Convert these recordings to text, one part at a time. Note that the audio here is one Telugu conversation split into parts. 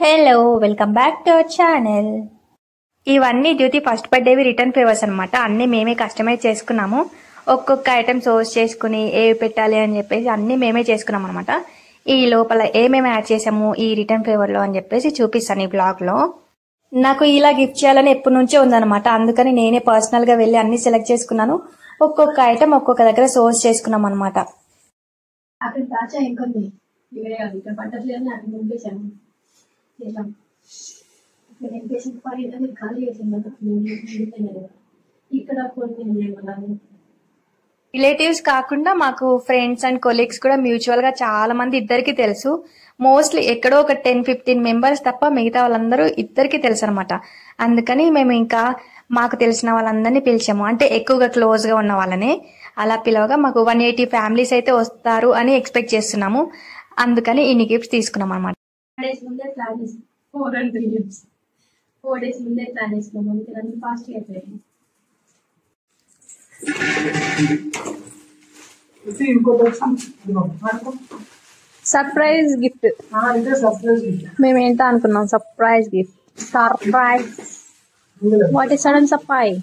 Hello welcome back to our channel. ఇవన్నీ డ్యూటీ ఫస్ట్ బర్త్డేవి రిటర్న్ ఫేవర్స్ అనమాట. అన్నీ మేమే కస్టమైజ్ చేసుకున్నాము. ఒక్కొక్క ఐటమ్ సోర్స్ చేసుకుని ఏవి పెట్టాలి అని చెప్పేసి అన్నీ మేమే చేసుకున్నాం అనమాట. ఈ లోపల ఏమేమి యాడ్ చేసాము ఈ రిటర్న్ ఫేవర్లో అని చెప్పేసి చూపిస్తాను ఈ బ్లాగ్లో. నాకు ఇలా గిఫ్ట్ చేయాలని ఎప్పటి నుంచే ఉందన్నమాట. అందుకని నేనే పర్సనల్గా వెళ్ళి అన్ని సెలెక్ట్ చేసుకున్నాను. ఒక్కొక్క ఐటమ్ ఒక్కొక్క దగ్గర సోర్స్ చేసుకున్నాం అనమాట. రిలేటివ్స్ కాకుండా మాకు ఫ్రెండ్స్ అండ్ కొలీగ్స్ కూడా మ్యూచువల్ గా చాలా మంది ఇద్దరికి తెలుసు. మోస్ట్లీ ఎక్కడో ఒక 10-15 మెంబర్స్ తప్ప మిగతా వాళ్ళందరూ ఇద్దరికి తెలుసు అనమాట. అందుకని మేము ఇంకా మాకు తెలిసిన వాళ్ళందరినీ పిలిచాము. అంటే ఎక్కువగా క్లోజ్ గా ఉన్న వాళ్ళని అలా పిలవగా మాకు 180 ఫ్యామిలీస్ అయితే వస్తారు అని ఎక్స్పెక్ట్ చేస్తున్నాము. అందుకని ఇన్ని గిఫ్ట్స్ తీసుకున్నాం అనమాట. 4 days ముందే ప్లాన్ చేసుకున్నాం. అందుకని ఫాస్ట్ అయిపోయింది. సర్ప్రైజ్ గిఫ్ట్ మేమేంటో అనుకున్నాం. Surprise gift. Surprise what is sudden surprise.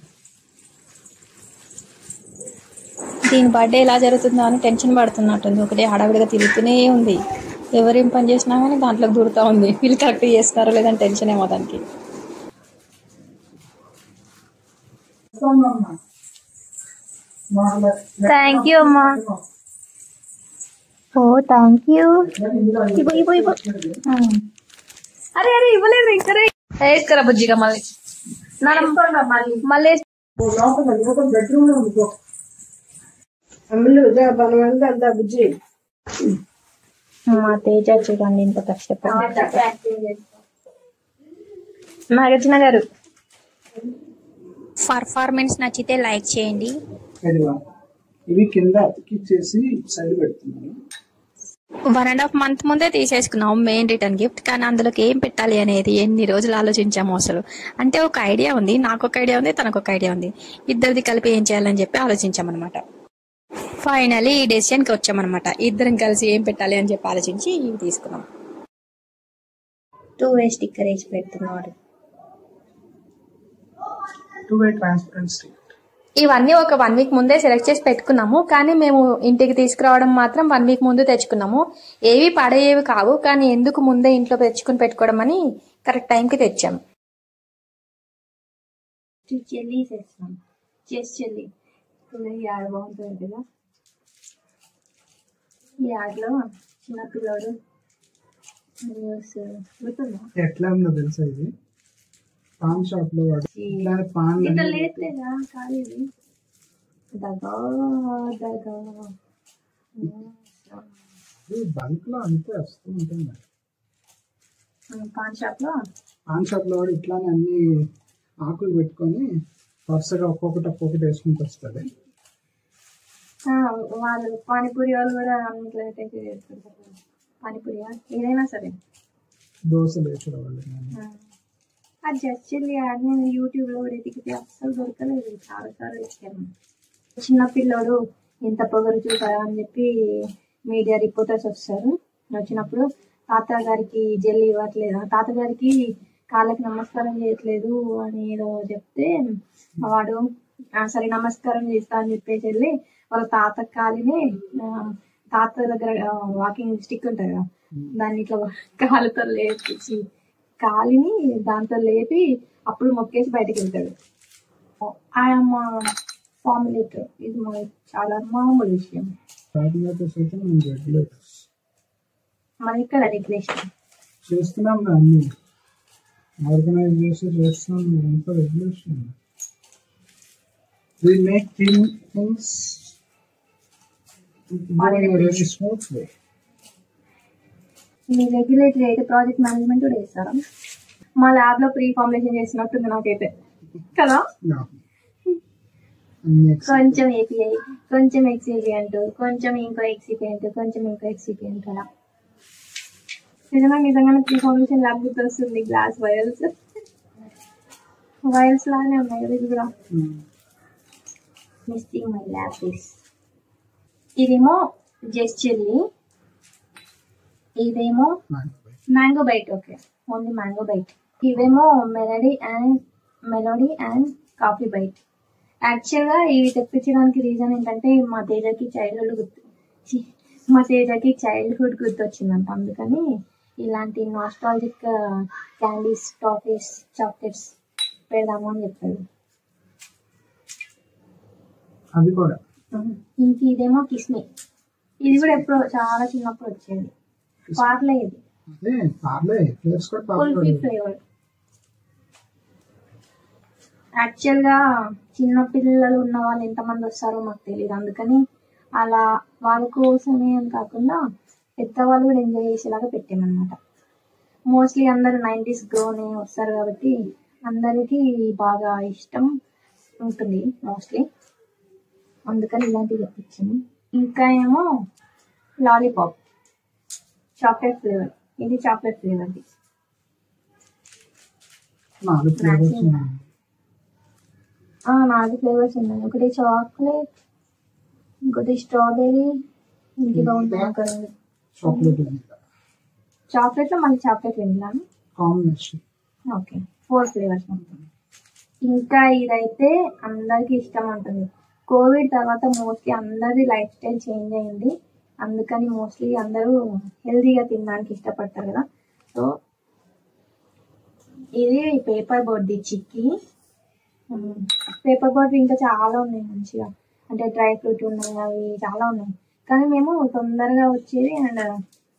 దీని బర్త్డే ఎలా జరుగుతుందో అని టెన్షన్ పడుతున్నట్టుంది. ఒకటే హడావిడిగా తిరుగుతూనే ఉంది. ఎవరేం పని చేసినా కానీ దాంట్లోకి దూరుతా ఉంది. వీళ్ళు కరెక్ట్ చేస్తారో లేదని టెన్షన్ ఏమో దానికి. థ్యాంక్ యూ అమ్మా. ఓ థ్యాంక్ యూ. ఇవ్వు. అరే ఇవ్వలేదు ఇంకా. వేసుకురా బుజ్జిగా మళ్ళీ మళ్ళీ బుజ్జి. మా తేజ చూడండి ఇంత కష్టపడి. నాగార్జున గారు పర్ఫార్మెన్స్ నచ్చితే లైక్ చేయండి. ఇవి కింద అతికిచ్చేసి సైడ్ పెడుతున్నాను. 1.5 month ముందే తీసేసుకున్నాం మెయిన్ రిటర్న్ గిఫ్ట్. కానీ అందులోకి ఏం పెట్టాలి అనేది ఎన్ని రోజులు ఆలోచించాము అసలు. అంటే ఒక ఐడియా ఉంది, నాకు ఒక ఐడియా ఉంది, తనకు ఒక ఐడియా ఉంది. ఇద్దరిది కలిపి ఏం చేయాలని చెప్పి ఆలోచించామన్నమాట. ఫైనలీ ఈ డెసిషన్కి వచ్చామన్నమాట. ఇద్దరం కలిసి ఏం పెట్టాలి అని చెప్పి ఆలోచించి ఇవి తీసుకున్నాం. 2-way స్టిక్కర్ వేసి పెడుతున్నాడు. 2-way transparent sticker. ఇవన్నీ ఒక 1 week ముందే సెలెక్ట్ చేసి పెట్టుకున్నాము. కానీ మేము ఇంటికి తీసుకురావడం మాత్రం 1 week ముందు తెచ్చుకున్నాము. ఏవి పడేవి కావు, కానీ ఎందుకు ముందే ఇంట్లో తెచ్చుకుని పెట్టుకోవడం అని కరెక్ట్ టైంకి తెచ్చాము. చెల్లి చేస్తాం. చెల్లి ఈ యాడ్ బాగుంటుంది కదా. ఈ యాడ్లో చిన్నపిల్లోడు గుర్తుందా? ఎట్లా ఉందో తెలుసా? ఇది పాన్ షాప్ లో బంక్ లో అంతే వస్తూ ఉంటుంది. పాన్ షాప్ లో వాడు ఇట్లానే అన్ని ఆకులు పెట్టుకొని వరుసగా ఒక్కొక్కటి వేసుకుంటూ వస్తుంది. వాళ్ళు పానీపూరి వాళ్ళు కూడా అన్నిట్లయితే పానీపూరి ఏదైనా సరే దోశలు వేసారు వాళ్ళు. ఆ జస్టిల్ యాడ్ నేను యూట్యూబ్ లో వెతికితే అస్సలు దొరకలేదు. చాలాసార్లు ఇచ్చాను. చిన్న పిల్లోడు ఎంత పొగరు చూసారా అని చెప్పి మీడియా రిపోర్టర్స్ వస్తారు. వచ్చినప్పుడు తాతగారికి జెల్ ఇవ్వట్లేదు, తాతగారికి కాళ్ళకి నమస్కారం చేయట్లేదు అని ఏదో చెప్తే వాడు సరే నమస్కారం చేస్తా అని చెప్పేసి వెళ్ళి వాళ్ళ తాత కాలిని తాత దగ్గర వాకింగ్ స్టిక్ ఉంటుంది కదా, దాన్ని ఇట్లా కాలుతో లేపించి కాలిని దాంతో లేపి అప్పుడు మొక్కేసి బయటకు వెళ్తాడు. ఆయమ్మ ఫార్ములేటర్. ఇది చాలా మామూలు విషయం. మన ఇక్కడ రెగ్యులేషన్ చేస్తున్నాం, అన్ని ఆర్గనైజ్ చేసి చేస్తున్నాం. అంతా regulation. We make things very smoothly. Me regulatory అయితే ప్రాజెక్ట్ మేనేజ్మెంట్ కూడా చేస్తారా? మా ల్యాబ్ లో ప్రీ ఫార్ములేషన్ చేసినట్టుంది నాకైతే కదా. కొంచెం ఏపీఐ, కొంచెం ఎక్సిపియంట్, కొంచెం ఇంకో ఎక్సిపియంట్, కొంచెం ఇంకో ఎక్సిపియంట్ అలా. నిజంగానే ప్రీ ఫార్ములేషన్ ల్యాబ్ గుర్తొస్తుంది. గ్లాస్ వైల్స్ లానే ఉన్నాయి కదా ఇది కూడా. Missing my lab piece. ఇదేమో జస్ట్ చిల్లీ, ఇదేమో mango bite. Okay, only mango bite. ఇవేమో మెలోడీ అండ్ కాఫీ బైట్. యాక్చువల్గా ఇవి తెప్పించడానికి రీజన్ ఏంటంటే మా తేజకి చైల్డ్హుడ్ గుర్తొచ్చిందంట. అందుకని ఇలాంటి నాస్టాలజిక్ క్యాండీస్, టాఫీస్, చాక్లెట్స్ పెడదాము అని చెప్పాడు. అది కూడా ఇంక ఇదేమో కిస్మి. ఇది కూడా ఎప్పుడో చాలా చిన్నప్పుడు వచ్చేది. పార్లే ఇది కుల్ఫీ ఫ్లేవర్. యాక్చువల్గా చిన్న పిల్లలు ఉన్న వాళ్ళు ఎంతమంది వస్తారో మాకు తెలియదు, అందుకని అలా వాళ్ళ కోసమే అని కాకుండా పెద్దవాళ్ళు కూడా ఎంజాయ్ చేసేలాగా పెట్టామన్నమాట. మోస్ట్లీ అందరూ 90s గ్రోనే వస్తారు కాబట్టి అందరికీ బాగా ఇష్టం ఉంటుంది మోస్ట్లీ, అందుకని ఇలాంటివి తెప్పించాము. ఇంకా ఏమో లాలీపాప్ చాక్లెట్ ఫ్లేవర్. ఇది చాక్లెట్ ఫ్లేవర్ది. 4 ఫ్లేవర్స్ ఉన్నాయి. 4 ఫ్లేవర్స్ ఉన్నాయి. ఒకటి చాక్లెట్, ఇంకోటి స్ట్రాబెర్రీ, ఇంకేదో ఉంటుంది కదా చాక్లెట్ లో మళ్ళీ chocolate vanilla combination. Okay, 4 flavours ఉంటుంది. ఇంకా ఇదైతే అందరికి ఇష్టం ఉంటుంది. కోవిడ్ తర్వాత మోస్ట్లీ అందరి లైఫ్ స్టైల్ చేంజ్ అయింది, అందుకని మోస్ట్లీ అందరూ హెల్తీగా తినడానికి ఇష్టపడతారు కదా. సో ఇది పేపర్ బోర్డ్ది చిక్కీ. పేపర్ బోర్డ్ ఇంకా చాలా ఉన్నాయి మంచిగా, అంటే డ్రై ఫ్రూట్ ఉన్నాయి, అవి చాలా ఉన్నాయి. కానీ మేము తొందరగా వచ్చేది అండ్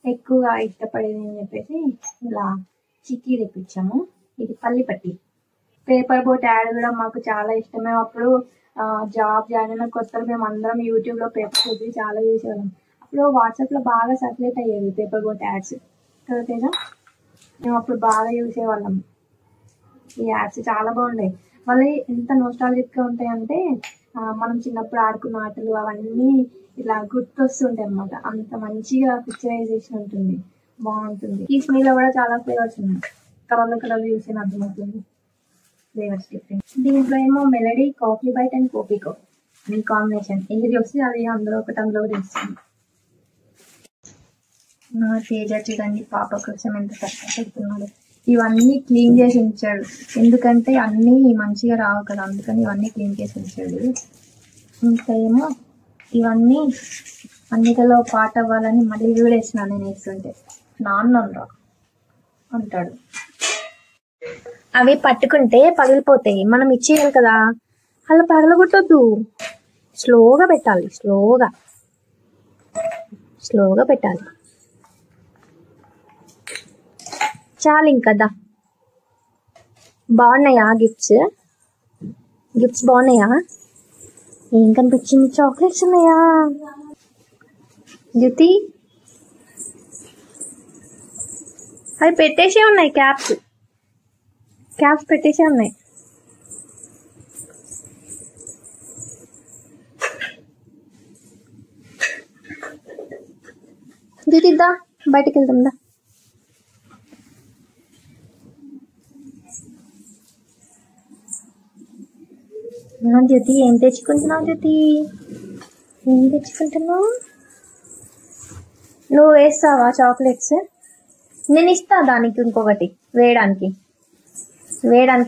ఎక్కువగా ఇష్టపడేది అని చెప్పేసి ఇలా చిక్కీ తెప్పించాము. ఇది పల్లి పట్టి. పేపర్ బోట్ యాడ్ కూడా మాకు చాలా ఇష్టమే. అప్పుడు జాబ్ జాయిన్ అయిన కొత్తలో మేము అందరం యూట్యూబ్లో పేపర్ బోట్ చాలా చూసేవాళ్ళం. అప్పుడు వాట్సాప్లో బాగా సర్క్యులేట్ అయ్యేది పేపర్ బోట్ యాడ్స్ కదా తేజ. మేము అప్పుడు బాగా చూసేవాళ్ళం. ఈ యాడ్స్ చాలా బాగుంటాయి. మళ్ళీ ఎంత నోస్టాలజిక్గా ఉంటాయంటే మనం చిన్నప్పుడు ఆడుకున్న ఆటలు అవన్నీ ఇలా గుర్తొస్తుంటాయి అన్నమాట. అంత మంచిగా పిక్చరైజేషన్ ఉంటుంది, బాగుంటుంది. ఈ స్మెల్లో కూడా చాలా ఫ్లేవర్స్ ఉన్నాయి. కలర్లు చూసి అర్థమవుతుంది ఫ్లేవర్స్ డిఫరెంట్. దీంట్లో ఏమో మెలడీ, కాఫీ బైట్ అండ్ కోపికో ఈ కాంబినేషన్. ఏది వస్తే అది అందులో తీస్తుంది. నా తేజ చూడండి పాప కోసం ఎంత కష్టపడుతున్నాడు. ఇవన్నీ క్లీన్ చేసి ఉంచాడు, ఎందుకంటే అన్నీ మంచిగా రావు కదా, అందుకని ఇవన్నీ క్లీన్ చేసి ఉంచాడు. ఇంకా ఏమో ఇవన్నీ అన్నిటిలో పాట అవ్వాలని మళ్ళీ కూడా వేసినా నేను వేస్తుంటే నాన్న అంటాడు. అవి పట్టుకుంటే పగిలిపోతాయి, మనం ఇచ్చేయాలి కదా, అలా పగలగొట్టొద్దు. స్లోగా పెట్టాలి, స్లోగా పెట్టాలి. చాలు ఇంకదా. బాగున్నాయా గిఫ్ట్స్ బాగున్నాయా? ఏం కనిపించింది? చాక్లెట్స్ ఉన్నాయా జ్యోతి? అవి పెట్టేసే ఉన్నాయి, క్యాప్స్ పెట్టేసే ఉన్నాయి. జ్యోతి దా బయటకు వెళ్తాం దా. జ్యోతి ఏం తెచ్చుకుంటున్నావు? నువ్వు వేస్తావా చాక్లెట్స్? నేను ఇస్తా దానికి ఇంకొకటి వేయడానికి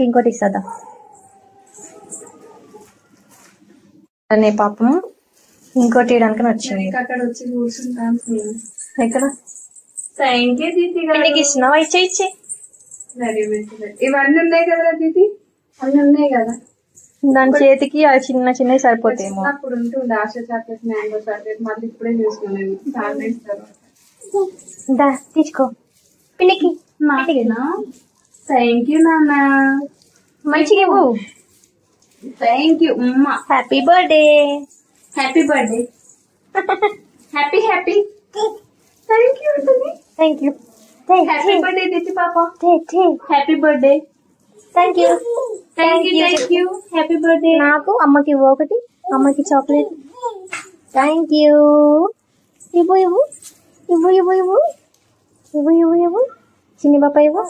ఇంకోటి ఇస్తుందా అనే పాపం ఇంకోటి వేయడానికి వచ్చింది. అక్కడ వచ్చి కూర్చుంటాను. ఎక్కడ థ్యాంక్ యూ దీది. నీకు ఇస్తున్నావా? ఇచ్చే ఇవన్నీ ఉన్నాయి కదా దీది, అన్నీ ఉన్నాయి కదా. దాని చేతికి ఆ చిన్న సరిపోతాయేమో. అప్పుడు ఉంటుండే ఆశ చాక్లెట్, మ్యాంగో చాక్లెట్, మళ్ళీ ఇప్పుడే చూసుకునేది చాలా ఇస్తారు. తీసుకో పిన్నికి. నాకేనా? థ్యాంక్ యూ నాన్న, మంచిగా ఇవ్వు. థ్యాంక్ యూ అమ్మా. Happy birthday. Happy birthday. Happy happy. Thank you ఉంటుంది. Thank you. హ్యాపీ బర్త్డే దీది పాప. Happy birthday. Thank you. Happy birthday. నాకు అమ్మకి ఇవ్వు ఒకటి, అమ్మకి చాక్లెట్. Thank you. ఇవ్వు చిన్ని పాప ఇవ్వు.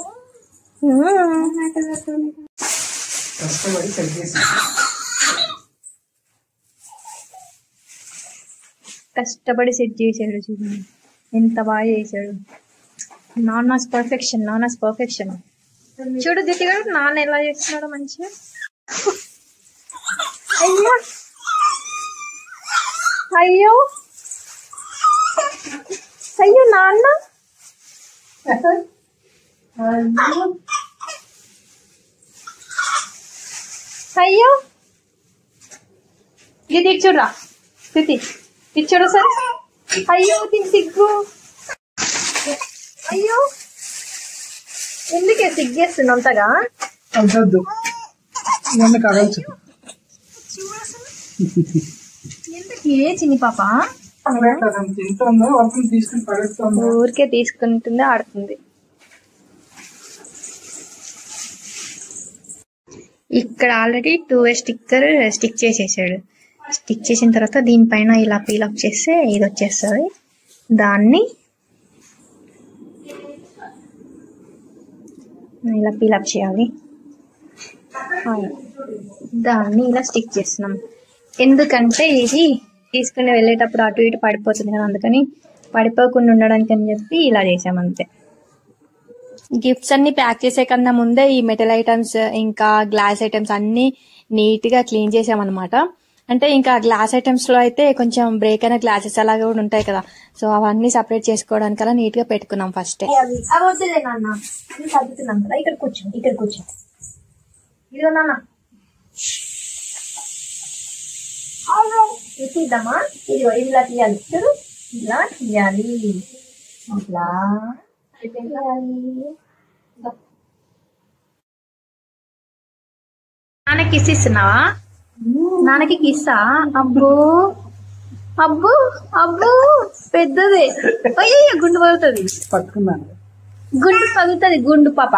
కష్టపడి సెట్ చేశాడు చూడండి, ఎంత బాగా చేశాడు. నాన్నస్ పర్ఫెక్షన్, నాన్నస్ పర్ఫెక్షన్. చూడు దిట్టిగా నాన్న ఎలా చేస్తున్నాడో మంచిగా. అయ్యో అయ్యో అయ్యో నాన్న. అయ్యో ఇది ఇచ్చుడ్రా స్థితి, ఇచ్చుడు సరే. అయ్యో దీనికి సిగ్గు. అయ్యో ఎందుకే సిగ్గేస్తుంది అంతగా? వద్దు ఇవన్నీ కదల్చు. ఎందుకే చిన్ని పాప తింటుందో వర్షం తీసుకుని పడేస్తుందో ఊరికే తీసుకుంటుందో ఆడుతుంది. ఇక్కడ ఆల్రెడీ 2way స్టిక్కర్ స్టిక్ చేసేసాడు. స్టిక్ చేసిన తర్వాత దీనిపైన ఇలా పీలప్ చేస్తే ఇది వచ్చేస్తుంది. దాన్ని ఇలా పీలప్ చేయాలి. దాన్ని ఇలా స్టిక్ చేస్తున్నాం. ఎందుకంటే ఇది తీసుకుని వెళ్ళేటప్పుడు అటు ఇటు పడిపోతుంది కదా, అందుకని పడిపోకుండా ఉండడానికి అని చెప్పి ఇలా చేసాం అంతే. గిఫ్ట్స్ అన్ని ప్యాక్ చేసే కన్నా ముందే ఈ మెటల్ ఐటమ్స్ ఇంకా గ్లాస్ ఐటమ్స్ అన్ని నీట్ గా క్లీన్ చేసామన్నమాట. అంటే ఇంకా గ్లాస్ ఐటమ్స్ లో అయితే కొంచెం బ్రేక్ అయిన గ్లాసెస్ అలాగే కూడా ఉంటాయి కదా, సో అవన్నీ సపరేట్ చేసుకోవడానికలా నీట్ గా పెట్టుకున్నాం ఫస్ట్. చదువుతున్నాం కదా, ఇక్కడ కూర్చో, ఇక్కడ కూర్చో. ఇదిగో నాన్న తీద్దామా? ఇదిగో ఇలా తీయాలి, చూడు ఇలా తీయాలి, ఇట్లా నాన్నకి కిస్ ఇస్తున్నావా? నాన్నకి కిస్సా? అబ్బో అబ్బో అబ్బో పెద్దది. అయ్యో గుండు పగులుతుంది, పట్టుకున్నాను. గుండు పగులుతుంది, గుండు పాప.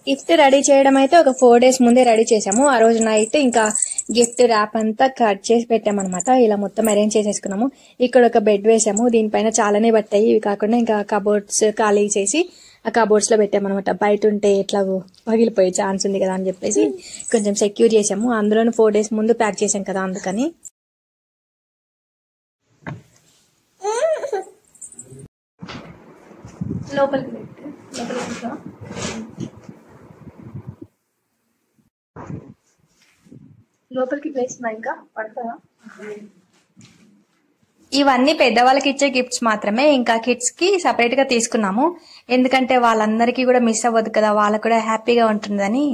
గిఫ్ట్ రెడీ చేయడం అయితే ఒక 4 days ముందే రెడీ చేసాము. ఆ రోజు నైట్ ఇంకా గిఫ్ట్ ర్యాప్ అంతా కట్ చేసి పెట్టామన్నమాట. ఇలా మొత్తం అరేంజ్ చేసేసుకున్నాము. ఇక్కడ ఒక బెడ్ వేసాము, దీనిపైన చాలానే పట్టాయి. ఇవి కాకుండా ఇంకా కబోర్డ్స్ ఖాళీ చేసి ఆ కబోర్డ్స్ లో పెట్టామన్నమాట. బయట ఉంటే ఎట్లా పగిలిపోయే ఛాన్స్ ఉంది కదా అని చెప్పేసి కొంచెం సెక్యూర్ చేసాము. అందులోనే 4 days ముందు ప్యాక్ చేసాం కదా, అందుకని. లోపలికి లోపలికి వేస్తున్నా, ఇంకా పడతారా? ఇవన్నీ పెద్దవాళ్ళకి ఇచ్చే గిఫ్ట్స్ మాత్రమే. ఇంకా కిడ్స్ కి సపరేట్ గా తీసుకున్నాము, ఎందుకంటే వాళ్ళందరికీ కూడా మిస్ అవ్వదు కదా, వాళ్ళకు కూడా హ్యాపీగా ఉంటుందని.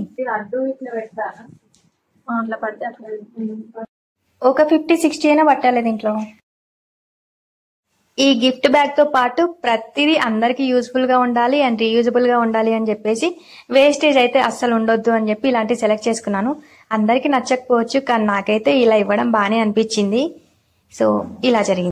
అట్లా పడితే ఒక 50-60 అయినా పట్టాలి దీంట్లో. ఈ గిఫ్ట్ బ్యాగ్ తో పాటు ప్రతిదీ అందరికి యూజ్ఫుల్ గా ఉండాలి అండ్ రీయూజబుల్ గా ఉండాలి అని చెప్పేసి వేస్టేజ్ అయితే అస్సలు ఉండొద్దు అని చెప్పి ఇలాంటివి సెలెక్ట్ చేసుకున్నాను. అందరికి నచ్చకపోవచ్చు, కానీ నాకైతే ఇలా ఇవ్వడం బాగానే అనిపించింది. సో ఇలా జరిగింది.